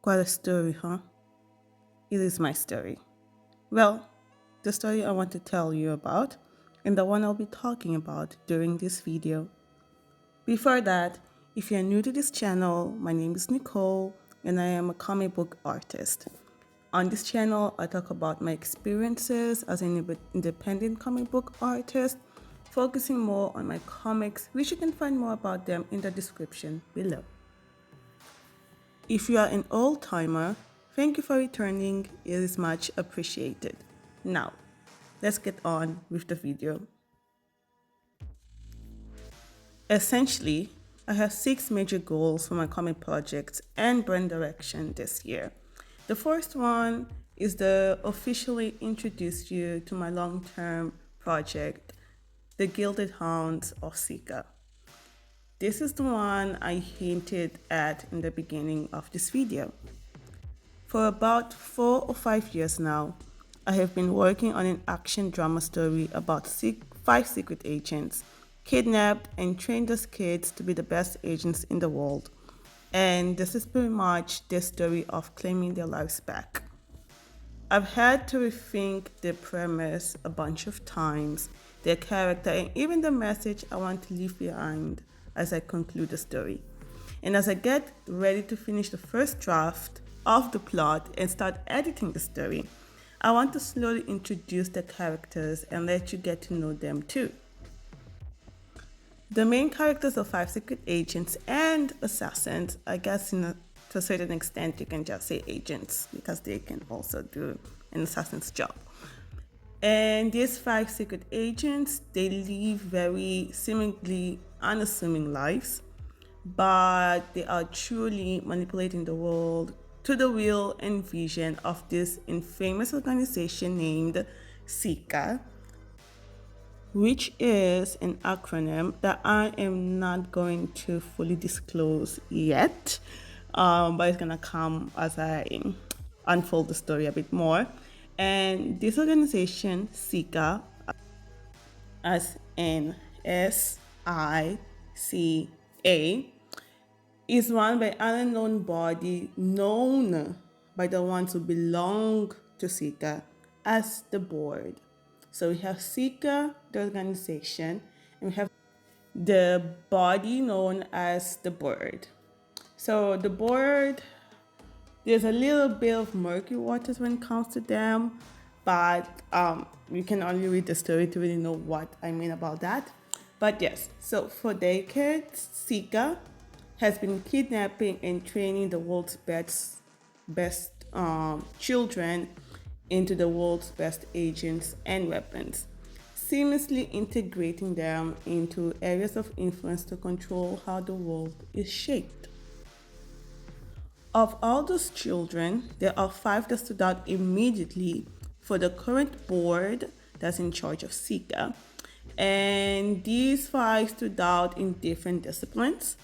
Quite a story, huh? It is my story. Well, the story I want to tell you about, and the one I'll be talking about during this video. Before that, if you're new to this channel, my name is Nicole, and I am a comic book artist. On this channel, I talk about my experiences as an independent comic book artist, focusing more on my comics, which you can find more about them in the description below. If you are an old timer, thank you for returning. It is much appreciated. Now, let's get on with the video. Essentially, I have 6 major goals for my comic projects and brand direction this year. The first one is to officially introduce you to my long-term project, The Gilded Hounds of Sika. This is the one I hinted at in the beginning of this video. For about 4 or 5 years now, I have been working on an action drama story about 5 secret agents kidnapped and trained as kids to be the best agents in the world. And this is pretty much their story of claiming their lives back. I've had to rethink the premise a bunch of times, their character, and even the message I want to leave behind as I conclude the story. And as I get ready to finish the first draft of the plot and start editing the story, I want to slowly introduce the characters and let you get to know them too. The main characters are 5 secret agents and assassins. I guess to a certain extent you can just say agents because they can also do an assassin's job. And these 5 secret agents, they live very seemingly unassuming lives, but they are truly manipulating the world to the will and vision of this infamous organization named Sika, which is an acronym that I am not going to fully disclose yet, but it's gonna come as I unfold the story a bit more. And this organization, Sika, as in SICA, is run by an unknown body known by the ones who belong to Sika as the board. So we have Sika, the organization, and we have the body known as the board. So the board, there's a little bit of murky waters when it comes to them, but you can only read the story to really know what I mean about that. But yes, so for decades, Sika has been kidnapping and training the world's best children into the world's best agents and weapons, seamlessly integrating them into areas of influence to control how the world is shaped. Of all those children, there are 5 that stood out immediately for the current board that's in charge of Sika. And these 5 stood out in different disciplines,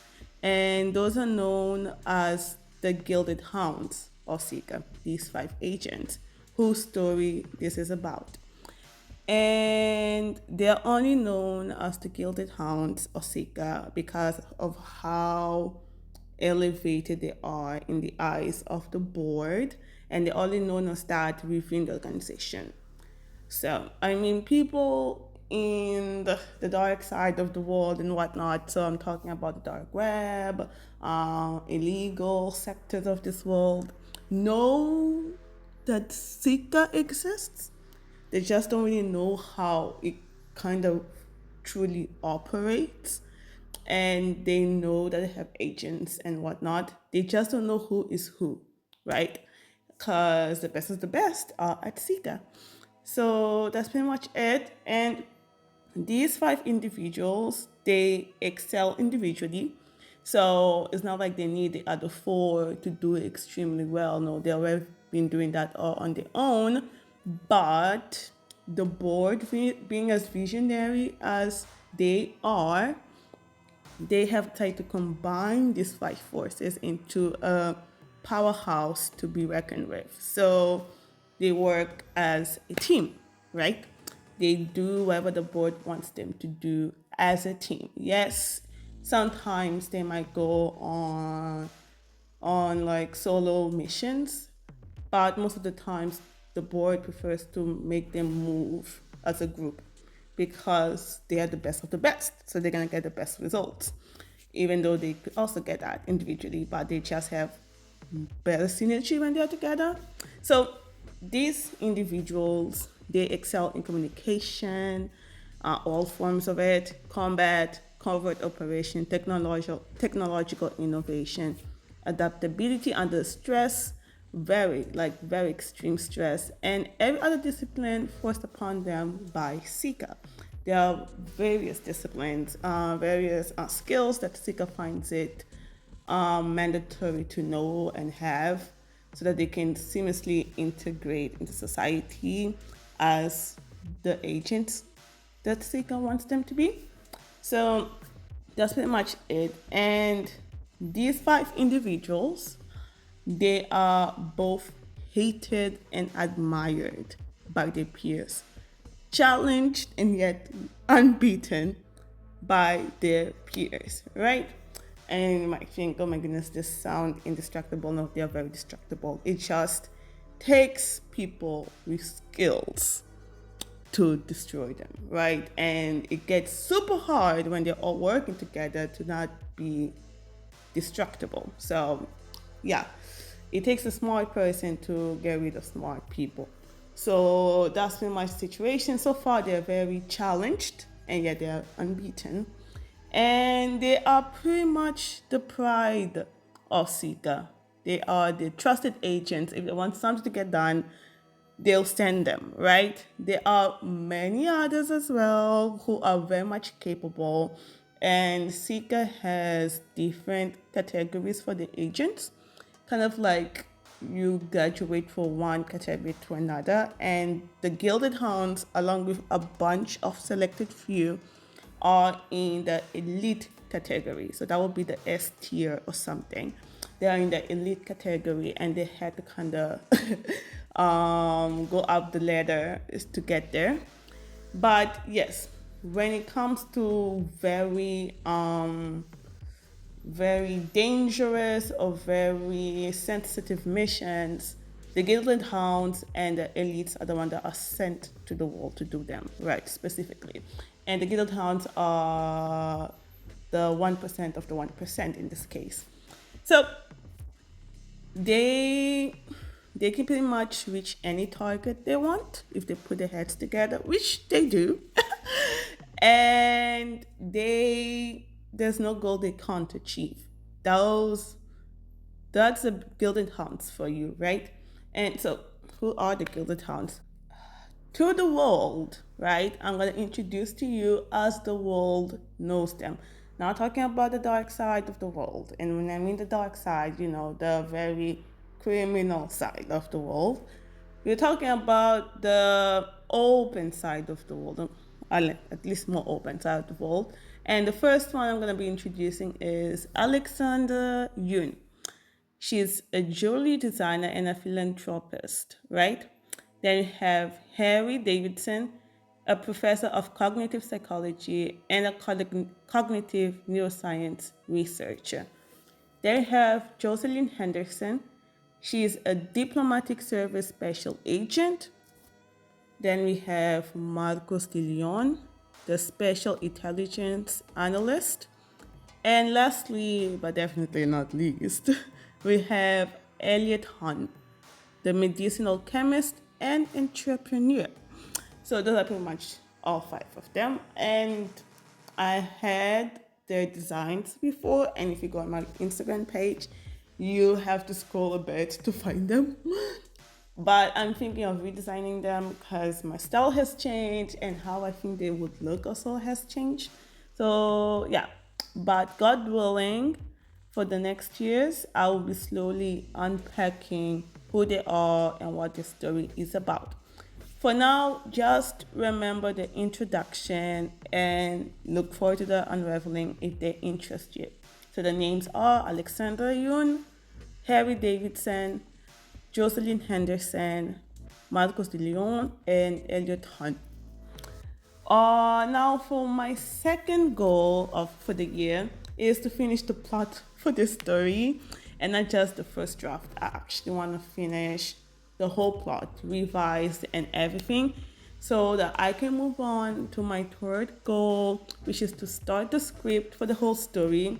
and those are known as the Gilded Hounds of Sika, these 5 agents whose story this is about. And they're only known as the Gilded Hounds of Sika because of how elevated they are in the eyes of the board, and they're only known as that within the organization. So, I mean, people in the dark side of the world and whatnot, so I'm talking about the dark web, illegal sectors of this world, know that Sika exists. They just don't really know how it kind of truly operates. And they know that they have agents and whatnot. They just don't know who is who, right? Because the best is the best at Sika. So that's pretty much it. And these 5 individuals, they excel individually. So it's not like they need the other 4 to do extremely well. No, they've already been doing that all on their own. But the board, being as visionary as they are, they have tried to combine these 5 forces into a powerhouse to be reckoned with. So they work as a team, right? They do whatever the board wants them to do as a team. Yes, sometimes they might go on on like solo missions, but most of the times the board prefers to make them move as a group because they are the best of the best, so they're gonna get the best results, even though they could also get that individually, but they just have better synergy when they're together. So these individuals, they excel in communication, all forms of it, combat, covert operation, technological innovation, adaptability under stress, very extreme stress, and every other discipline forced upon them by Seeker. There are various disciplines, various skills that Seeker finds it mandatory to know and have so that they can seamlessly integrate into society as the agents that Seeker wants them to be. So that's pretty much it. And these 5 individuals, they are both hated and admired by their peers, challenged and yet unbeaten by their peers, right? And you might think, oh my goodness, this sound indestructible. No, they are very destructible. It just takes people with skills to destroy them, right? And it gets super hard when they're all working together to not be destructible. So, yeah, it takes a smart person to get rid of smart people. So that's pretty much the situation. So far, they're very challenged and yet they're unbeaten. And they are pretty much the pride of Seeker. They are the trusted agents. If they want something to get done, they'll send them, right? There are many others as well who are very much capable. And Seeker has different categories for the agents, kind of like you graduate from one category to another. And the Gilded Hounds, along with a bunch of selected few, are in the elite category. So that would be the S tier or something. They are in the elite category and they had to kind of go up the ladder to get there. But yes, when it comes to very dangerous or very sensitive missions, the Gilded Hounds and the elites are the ones that are sent to the world to do them, right, specifically. And the Gilded Hounds are the 1% of the 1% in this case. So they can pretty much reach any target they want if they put their heads together, which they do. And there's no goal they can't achieve. That's the Gilded Hounds for you, right? And so, who are the Gilded Hounds? To the world, right? I'm going to introduce to you as the world knows them. Now, talking about the dark side of the world. And when I mean the dark side, the very criminal side of the world. We're talking about the open side of the world, at least more open side of the world. And the first one I'm going to be introducing is Alexandra Yoon. She's a jewelry designer and a philanthropist, right? Then you have Harry Davidson, a professor of cognitive psychology and a cognitive neuroscience researcher. Then you have Jocelyn Henderson. She is a diplomatic service special agent. Then we have Marcos de Leon, the special intelligence analyst. And lastly, but definitely not least, we have Elliot Hunt, the medicinal chemist and entrepreneur. So those are pretty much all 5 of them. And I had their designs before, and if you go on my Instagram page, you have to scroll a bit to find them. But I'm thinking of redesigning them because my style has changed and how I think they would look also has changed. So yeah, but God willing, for the next years, I will be slowly unpacking who they are and what the story is about. For now, just remember the introduction and look forward to the unraveling if they interest you. So the names are Alexandra Yoon, Harry Davidson, Jocelyn Henderson, Marcos de Leon, and Elliot Hunt. Now for my second goal for the year is to finish the plot for this story. and not just the first draft. I actually want to finish the whole plot, revised and everything, so that I can move on to my third goal, which is to start the script for the whole story.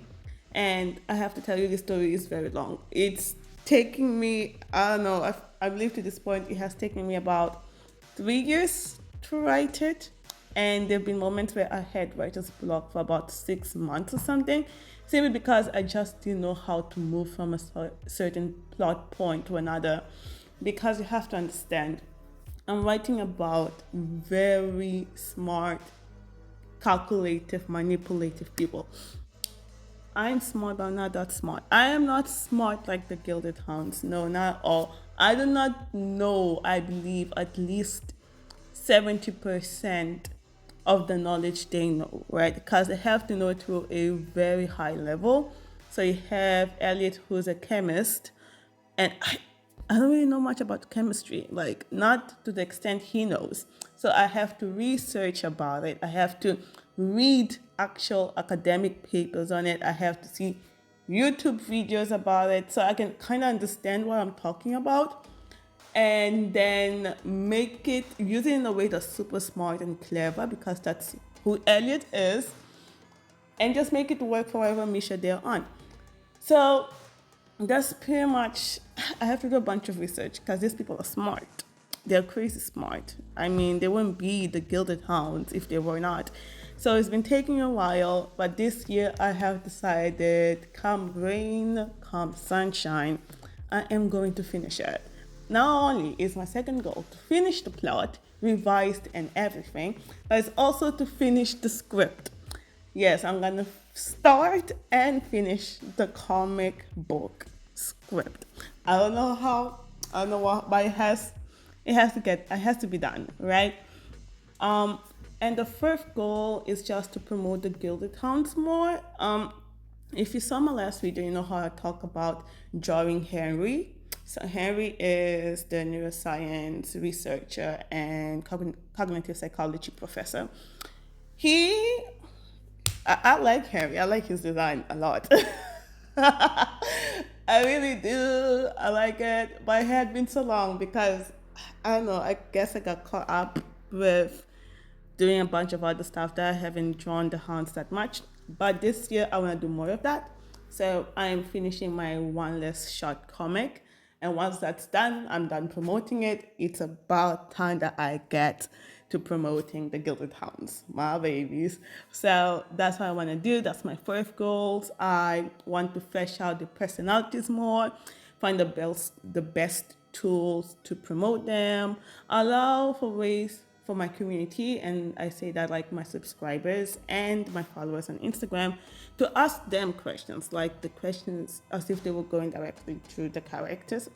And I have to tell you, the story is very long. It's taking me, I don't know, I believe to this point, it has taken me about 3 years to write it. And there have been moments where I had writer's block for about 6 months or something, simply because I just didn't know how to move from a certain plot point to another. Because you have to understand, I'm writing about very smart, calculative, manipulative people. I'm smart, but I'm not that smart. I am not smart like the Gilded Hounds. No, not at all. I do not know, I believe, at least 70% of the knowledge they know, right? Because they have to know it to a very high level. So you have Elliot, who's a chemist, and I don't really know much about chemistry, like not to the extent he knows. So I have to research about it. I have to read actual academic papers on it. I have to see YouTube videos about it so I can kind of understand what I'm talking about, and then make it, use it in a way that's super smart and clever, because that's who Elliot is, and just make it work for whatever mission they're on. So that's pretty much, I have to do a bunch of research because these people are smart. They're crazy smart. I mean, they wouldn't be the Gilded Hounds if they were not. So it's been taking a while, but this year I have decided, come rain, come sunshine, I am going to finish it. Not only is my second goal to finish the plot, revised and everything, but it's also to finish the script. Yes, I'm gonna start and finish the comic book script. I don't know how, I don't know what, but it has to be done, right? And the first goal is just to promote the Gilded Hounds more. If you saw my last video, you know how I talk about drawing Henry. So Henry is the neuroscience researcher and cognitive psychology professor. I like Henry. I like his design a lot. I really do. I like it. But it had been so long because, I don't know, I guess I got caught up with doing a bunch of other stuff that I haven't drawn the hounds that much. But this year, I want to do more of that. So I'm finishing my one less short comic. And once that's done, I'm done promoting it. It's about time that I get to promoting the Gilded Hounds, my babies. So that's what I want to do. That's my first goals. I want to flesh out the personalities more, find the best tools to promote them, allow for ways for my community, and I say that like my subscribers and my followers on Instagram, to ask them questions, like the questions as if they were going directly through the characters.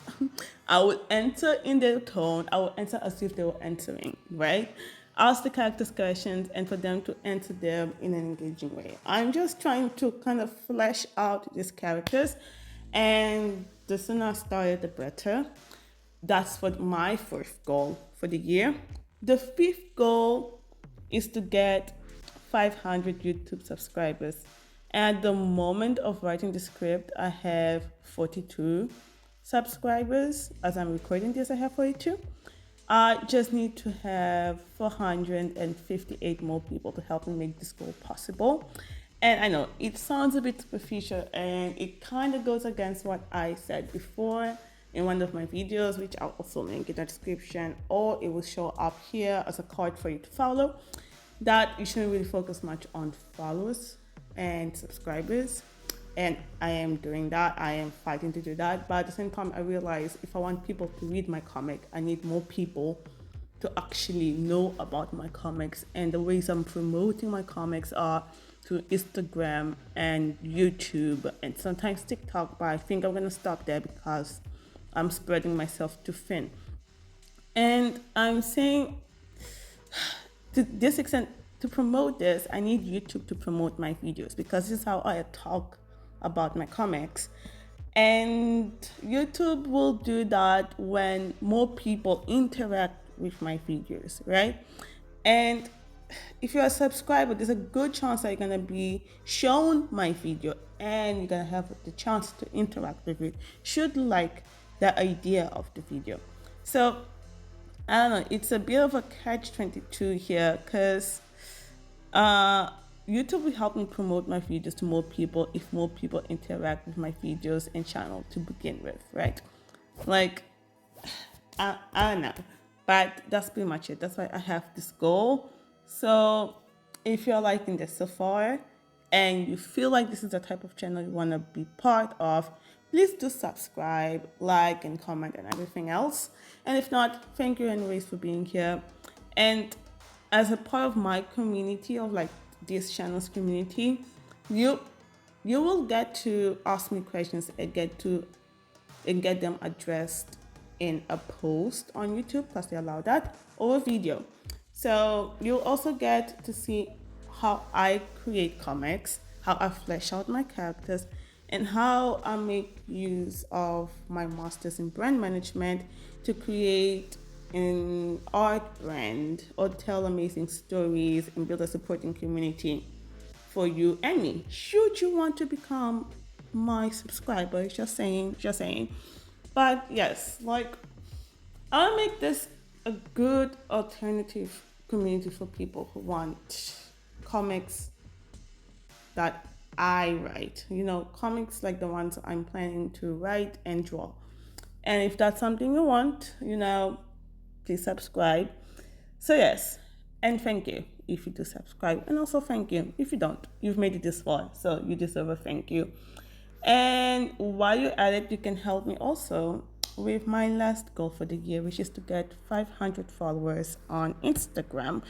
I would enter in their tone, I would answer as if they were answering, right? Ask the characters questions and for them to answer them in an engaging way. I'm just trying to kind of flesh out these characters, and the sooner I start, the better. That's what my first goal for the year. The fifth goal is to get 500 YouTube subscribers. At the moment of writing the script, I have 42 subscribers. As I'm recording this, I have 42. I just need to have 458 more people to help me make this goal possible. And I know it sounds a bit superficial and it kind of goes against what I said before in one of my videos, which I'll also link in the description, or it will show up here as a card for you to follow, that you shouldn't really focus much on followers and subscribers. And I am doing that. I am fighting to do that. But at the same time, I realize if I want people to read my comic, I need more people to actually know about my comics. And the ways I'm promoting my comics are to Instagram and YouTube and sometimes TikTok. But I think I'm going to stop there because I'm spreading myself too thin. And I'm saying, to this extent, to promote this, I need YouTube to promote my videos because this is how I talk about my comics. And YouTube will do that when more people interact with my videos, right? And if you're a subscriber, there's a good chance that you're gonna be shown my video and you're gonna have the chance to interact with it. Should like the idea of the video. So I don't know, it's a bit of a catch-22 here because uh, YouTube will help me promote my videos to more people if more people interact with my videos and channel to begin with, right? Like, I don't know, but that's pretty much it. That's why I have this goal. So if you're liking this so far and you feel like this is the type of channel you want to be part of, please do subscribe, like, and comment and everything else. And if not, thank you anyways for being here. And as a part of my community, of like this channel's community, you will get to ask me questions and get them addressed in a post on YouTube, because they allow that, or a video. So you'll also get to see how I create comics, how I flesh out my characters, and how I make use of my masters in brand management to create an art brand or tell amazing stories and build a supporting community for you and me. Should you want to become my subscriber, just saying. But yes, like, I'll make this a good alternative community for people who want comics that I write. Comics like the ones I'm planning to write and draw. And if that's something you want, please subscribe. So yes, and thank you if you do subscribe, and also thank you if you don't. You've made it this far, so you deserve a thank you. And while you're at it, you can help me also with my last goal for the year, which is to get 500 followers on Instagram.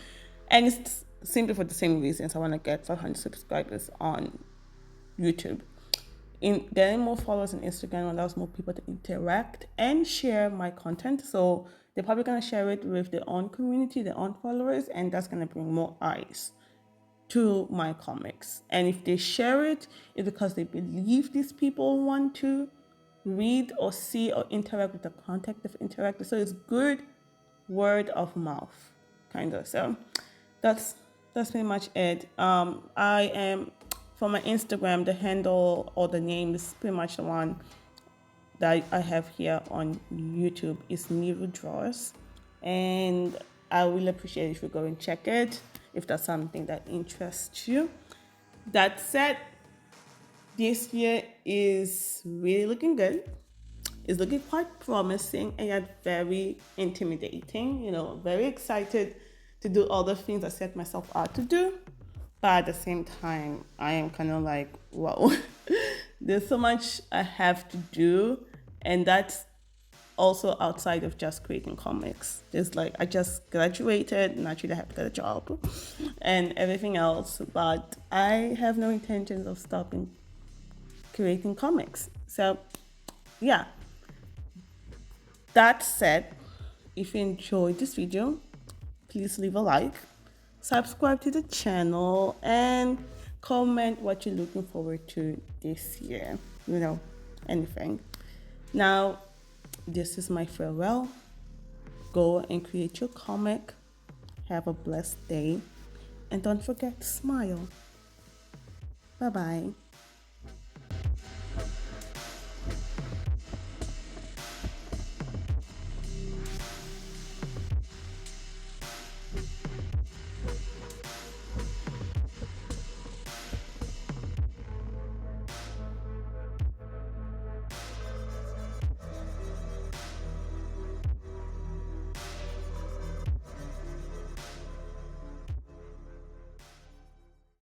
And it's simply for the same reasons. I want to get 500 subscribers on YouTube. In getting more followers on Instagram allows more people to interact and share my content. So they're probably going to share it with their own community, their own followers, and that's going to bring more eyes to my comics. And if they share it, it's because they believe these people want to read or see or interact with the content they've interacted. So it's good word of mouth, kind of. So that's pretty much it. I am, for my Instagram, the handle or the name is pretty much the one that I have here on YouTube, is Niru Draws, and I will appreciate if you go and check it if that's something that interests you. That said, this year is really looking good. It's looking quite promising and yet very intimidating. Very excited to do all the things I set myself out to do. But at the same time, I am kind of like, wow, there's so much I have to do. And that's also outside of just creating comics. There's like, I just graduated, naturally I have to get a job and everything else. But I have no intentions of stopping creating comics. So yeah. That said, if you enjoyed this video, please leave a like, subscribe to the channel, and comment what you're looking forward to this year. Anything. Now, this is my farewell. Go and create your comic. Have a blessed day. And don't forget to smile. Bye-bye.